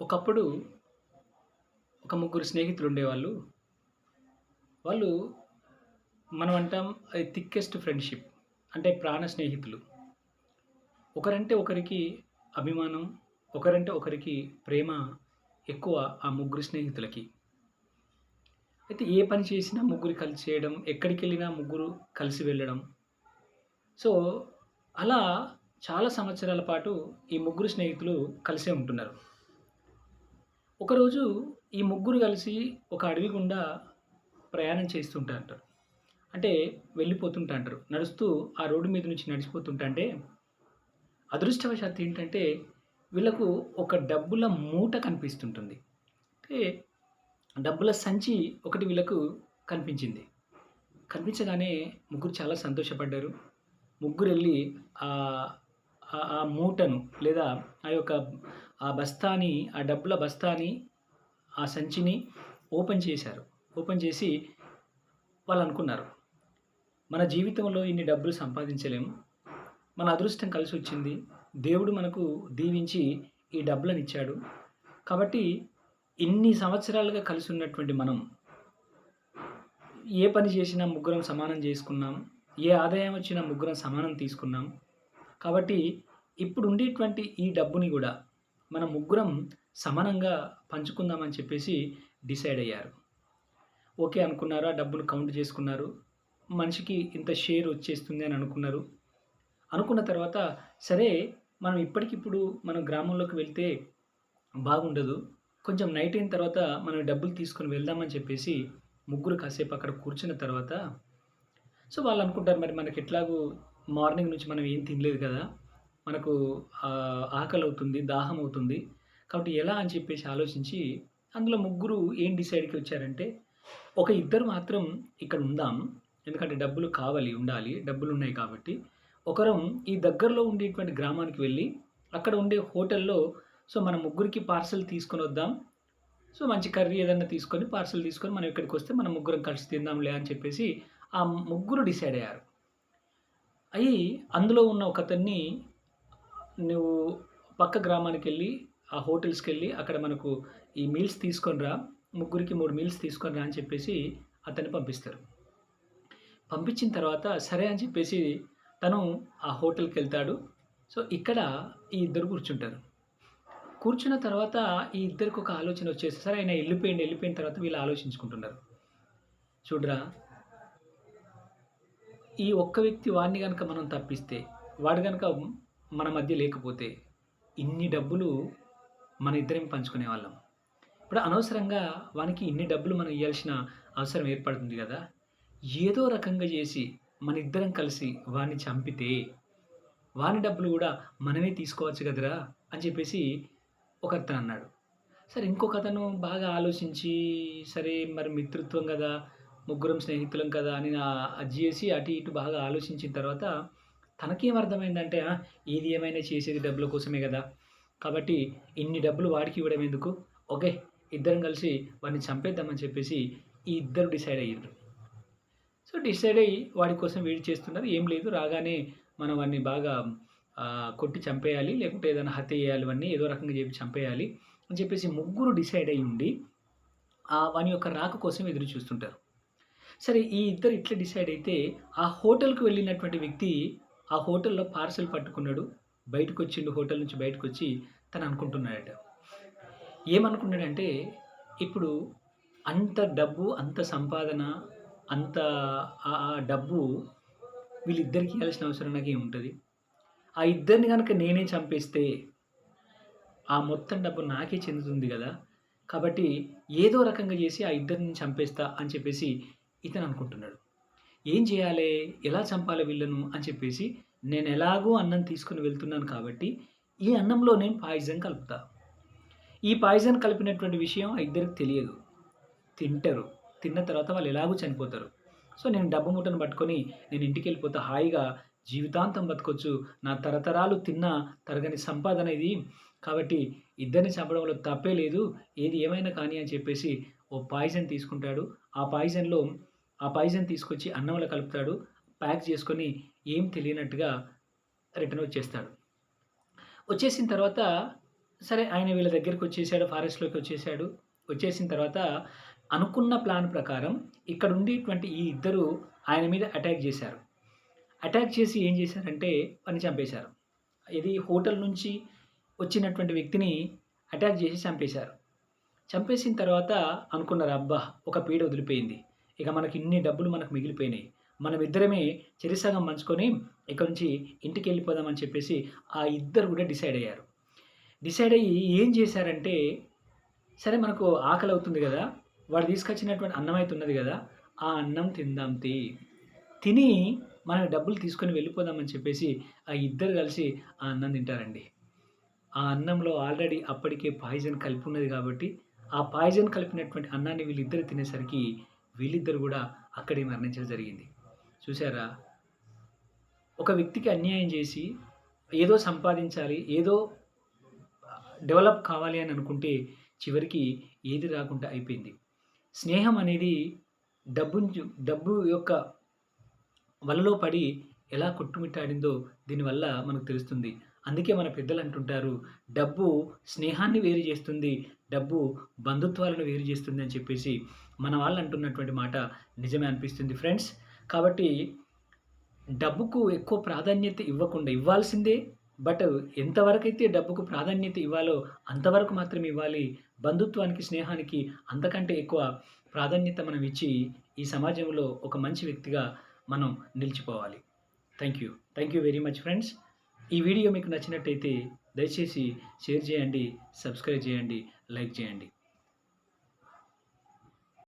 ఒకప్పుడు ఒక ముగ్గురు స్నేహితులు ఉండేవాళ్ళు. వాళ్ళు మనం అంటాం అది థిక్కెస్ట్ ఫ్రెండ్‌షిప్. అంటే ప్రాణ స్నేహితులు. ఒకరంటే ఒకరికి అభిమానం, ఒకరంటే ఒకరికి ప్రేమ ఎక్కువ ఆ ముగ్గురు స్నేహితులకి. అయితే ఏ పని చేసినా ముగ్గురు కలిసి చేయడం, ఎక్కడికెళ్ళినా ముగ్గురు కలిసి వెళ్ళడం. సో, అలా చాలా సంవత్సరాల పాటు ఈ ముగ్గురు స్నేహితులు కలిసే ఉంటున్నారు. ఒకరోజు ఈ ముగ్గురు కలిసి ఒక అడవి గుండా ప్రయాణం చేస్తుంటాంటారు. అంటే వెళ్ళిపోతుంటాంటారు. నడుస్తూ ఆ రోడ్డు మీద నుంచి నడిచిపోతుంటంటే, అదృష్టవశాత్తు ఏంటంటే, వీళ్ళకు ఒక డబ్బుల మూట కనిపిస్తుంటుంది. అంటే డబ్బుల సంచి ఒకటి వీళ్ళకు కనిపించింది. కనిపించగానే ముగ్గురు చాలా సంతోషపడ్డారు. ముగ్గురెళ్ళి ఆహ్, ఆ మూటను లేదా ఆ యొక్క ఆ బస్తాని, ఆ డబ్బుల బస్తాని, ఆ సంచిని ఓపెన్ చేశారు. ఓపెన్ చేసి వాళ్ళనుకున్నారు. మన జీవితంలో ఇన్ని డబ్బులు సంపాదించలేము. మన అదృష్టం కలిసొచ్చింది. దేవుడు మనకు దీవించి ఈ డబ్బులనిచ్చాడు. కాబట్టి ఇన్ని సంవత్సరాలుగా కలిసున్నటువంటి మనం ఏ పని చేసినా ముగ్గురం సమానం జేసుకున్నాం. ఏ ఆదాయం వచ్చినా ముగ్గురం సమానం తీసుకున్నాం. కాబట్టి ఇప్పుడుండేటువంటి ఈ డబ్బుని గూడా మనం ముగ్గురం సమానంగా పంచుకుందామని చెప్పేసి డిసైడ్ అయ్యారు. ఓకే అనుకున్నారు. ఆ డబ్బులు కౌంట్ చేసుకున్నారు. మనిషికి ఇంత షేర్ వచ్చేస్తుంది అని అనుకున్నారు. అనుకున్న తర్వాత సరే మనం ఇప్పటికిప్పుడు మనం గ్రామంలోకి వెళ్తే బాగుండదు. కొంచెం నైట్ అయిన తర్వాత మనం డబ్బులు తీసుకొని వెళ్దామని చెప్పేసి ముగ్గురు కాసేపు అక్కడ కూర్చున్న తర్వాత సో, వాళ్ళనుకుంటారు మరి మనకెట్లాగూ మార్నింగ్ నుంచి మనం ఏం తినలేదు కదా! మనకు ఆకలవుతుంది, దాహమవుతుంది. కాబట్టి ఎలా అని చెప్పేసి ఆలోచించి అందులో ముగ్గురు ఏం డిసైడ్‌కి వచ్చారంటే, ఒక ఇద్దరు మాత్రం ఇక్కడ ఉందాం. ఎందుకంటే డబ్బులు కావాలి, ఉండాలి. డబ్బులున్నాయి కాబట్టి. ఒకరం ఈ దగ్గరలో ఉండేటువంటి గ్రామానికి వెళ్లి, అక్కడ ఉండే హోటల్‌లో సో, మన ముగ్గురికి పార్సెల్ తీసుకొనొద్దాం. సో, మంచి కర్రీ ఏదన్నా తీసుకొని, పార్సెల్ తీసుకొని మనం ఇక్కడికొస్తే మనం ముగ్గురం కలిసి తిందాంలే అని చెప్పేసి, ఆ ముగ్గురు డిసైడ్ అయ్యారు. అయ్యి అందులో ఉన్న ఒకతన్ని నువ్వు పక్క గ్రామానికెళ్ళి, ఆ హోటల్స్‌కెళ్ళి అక్కడ మనకు ఈ మీల్స్ తీసుకొని రా. ముగ్గురికి 3 మీల్స్ తీసుకొని రా అని చెప్పేసి అతన్ని పంపిస్తారు. పంపించిన తర్వాత సరే అని చెప్పేసి తను ఆ హోటల్‌కెళ్తాడు. సో, ఇక్కడ ఈ ఇద్దరు కూర్చుంటారు. కూర్చున్న తర్వాత ఈ ఇద్దరికొక ఆలోచనొచ్చేసి సరే ఆయన ఎళ్ళిపోయిండు. ఎళ్ళిపోయిన తర్వాత వీళ్ళు ఆలోచించుకుంటున్నారు. చూడరా ఈ ఒక్క వ్యక్తి వాడిని గనక మనం తప్పిస్తే, వాడు గనక మన మధ్య లేకపోతే, ఇన్ని డబ్బులు మన ఇద్దరం పంచుకునేవాళ్ళం. ఇప్పుడు అనవసరంగా వానికి ఇన్ని డబ్బులు మనం ఇయ్యాల్సిన అవసరం ఏర్పడుతుంది గదా! ఏదో రకంగా జేసి మనిద్దరం కలిసి వాడిని చంపితే, వాని డబ్బులు గూడా మనమే తీసుకోవచ్చు గదరా! అని చెప్పేసి ఒకతనన్నాడు. సరే ఇంకొకతను బాగా ఆలోచించి, సరే మరి మిత్రుత్వం గదా! ముగ్గురం స్నేహితులం కదా! అని అది జేసి అటు ఇటు బాగా ఆలోచించిన తర్వాత తనకేం అర్థమైందంటే ఏది ఏమైనా చేసేది డబ్బుల కోసమే గదా! కాబట్టి ఇన్ని డబ్బులు వాడికి ఇవ్వడం ఎందుకు? ఓకే. ఇద్దరం కలిసి వాడిని చంపేద్దామని చెప్పేసి ఈ ఇద్దరు డిసైడ్ అయ్యిండ్రు. సో, డిసైడ్ అయ్యి వాడి కోసం వెయిట్ చేస్తున్నారు. ఏం లేదు రాగానే మనం వాడిని బాగా కొట్టి చంపేయాలి. లేకుంటే ఏదైనా హత్య చేయాలి వాడిని. ఏదో రకంగా చెప్పి చంపేయాలి అని చెప్పేసి ముగ్గురు డిసైడ్ అయ్యుండి వాని యొక్క రాక కోసం ఎదురు చూస్తుంటారు. సరే ఈ ఇద్దరు ఇట్లా డిసైడ్ అయితే ఆ హోటల్‌కి వెళ్ళినటువంటి వ్యక్తి ఆ హోటల్‌లో పార్సెల్ పట్టుకున్నాడు. బయటకొచ్చిండు హోటల్ నుంచి బయటకొచ్చి తను అనుకుంటున్నాడట. ఏమనుకున్నాడంటే ఇప్పుడు అంత డబ్బు, అంత సంపాదన, అంత ఆ డబ్బు వీళ్ళిద్దరికి ఇయ్యాల్సిన అవసరం నాకేముంటది? ఆ ఇద్దరిని గనక నేనే చంపేస్తే ఆ మొత్తం డబ్బు నాకే చెందుతుంది గదా! కాబట్టి ఏదో రకంగా జేసి ఆ ఇద్దరిని చంపేస్తా అని చెప్పేసి ఇతను అనుకుంటున్నాడు. ఏం చేయాలే? ఎలా చంపాలి వీళ్ళను అని చెప్పేసి నేనెలాగో అన్నం తీసుకొని వెళ్తున్నాను కాబట్టి ఈ అన్నంలో నేను పాయిజన్ కలుపుతా. ఈ పాయిజన్ కలిపినటువంటి విషయం ఆ ఇద్దరికి తెలియదు. తింటరు. తిన్న తర్వాత వాళ్ళు ఎలాగో చనిపోతారు. సో, నేను డబ్బు మూటను పట్టుకొని నేను ఇంటికెళ్ళిపోతా హాయిగా జీవితాంతం బతకొచ్చు. నా తరతరాలు తిన్నా తరగని సంపాదన ఇది. కాబట్టి ఇద్దరిని చంపడంలో తప్పే లేదు. ఏది ఏమైనా కానీ అని చెప్పేసి ఓ పాయిజన్ తీసుకుంటాడు. ఆ పాయిజన్‌లో ఆ పాయిజన్ తీసుకొచ్చి అన్నంలో కలుపుతాడు. ప్యాక్ చేసుకొని ఏం తెలియనట్టుగా రిటర్న్ వచ్చేస్తాడు. వచ్చేసిన తర్వాత సరే ఆయన వీళ్ళ దగ్గరికొచ్చేసాడు. ఫారెస్ట్‌లోకి వచ్చేసాడు. వచ్చేసిన తర్వాత అనుకున్న ప్లాన్ ప్రకారం ఇక్కడుండేటువంటి ఈ ఇద్దరు ఆయన మీద అటాక్ జేశారు. అటాక్ చేసి ఏం జేశారంటే వాడిని చంపేశారు. ఇది హోటల్ నుంచి వచ్చినటువంటి వ్యక్తిని అటాక్ జేసి చంపేశారు. చంపేసిన తర్వాత అనుకున్నారు, అబ్బా! ఒక పీడ వదిలిపోయింది. ఇక మనకి ఇన్ని డబ్బులు మనకు మిగిలిపోయినాయి. మనమిద్దరమే చెరిసగం పంచుకొని ఇక్కడి నుంచి ఇంటికెళ్ళిపోదామని చెప్పేసి ఆ ఇద్దరు గూడా డిసైడ్ అయ్యారు. డిసైడ్ అయ్యి ఏం చేశారంటే, సరే మనకు ఆకలవుతుంది గదా! వాడు తీసుకొచ్చినటువంటి అన్నం అయితే ఉన్నది గదా! ఆ అన్నం తిందాం తిని మన డబ్బులు తీసుకొని వెళ్ళిపోదామని చెప్పేసి ఆ ఇద్దరు కలిసి ఆ అన్నం తింటారండి. ఆ అన్నంలో ఆల్రెడీ అప్పటికే పాయిజన్ కలిపి ఉన్నది కాబట్టి, ఆ పాయిజన్ కలిపినటువంటి అన్నాన్ని వీళ్ళిద్దరు తినేసరికి వీళ్ళిద్దరు గూడా అక్కడే మరణించడం జరిగింది. చూసారా? ఒక వ్యక్తికి అన్యాయం చేసి ఏదో సంపాదించాలి, ఏదో డెవలప్ కావాలి అని అనుకుంటే చివరికి ఏది రాకుండా అయిపోయింది. స్నేహం అనేది డబ్బు యొక్క వలలో పడి ఎలా కొట్టుమిట్టాడిందో దీనివల్ల మనకు తెలుస్తుంది. అందుకే మన పెద్దలు అంటుంటారు, డబ్బు స్నేహాన్ని వేరు చేస్తుంది. డబ్బు బంధుత్వాలను వేరు చేస్తుంది అని చెప్పేసి మన వాళ్ళు అంటున్నటువంటి మాట నిజమే అనిపిస్తుంది ఫ్రెండ్స్. కాబట్టి డబ్బుకు ఎక్కువ ప్రాధాన్యత ఇవ్వకుండా ఇవ్వాల్సిందే. బట్ ఎంతవరకైతే డబ్బుకు ప్రాధాన్యత ఇవ్వాలో అంతవరకు మాత్రమే ఇవ్వాలి. బంధుత్వానికి, స్నేహానికి అంతకంటే ఎక్కువ ప్రాధాన్యత మనం ఇచ్చి ఈ సమాజంలో ఒక మంచి వ్యక్తిగా మనం నిలిచిపోవాలి. Thank you. Thank you very much friends. ఈ వీడియో మీకు నచ్చినట్టయితే దయచేసి షేర్ చేయండి, సబ్స్క్రైబ్ చేయండి, లైక్ చేయండి.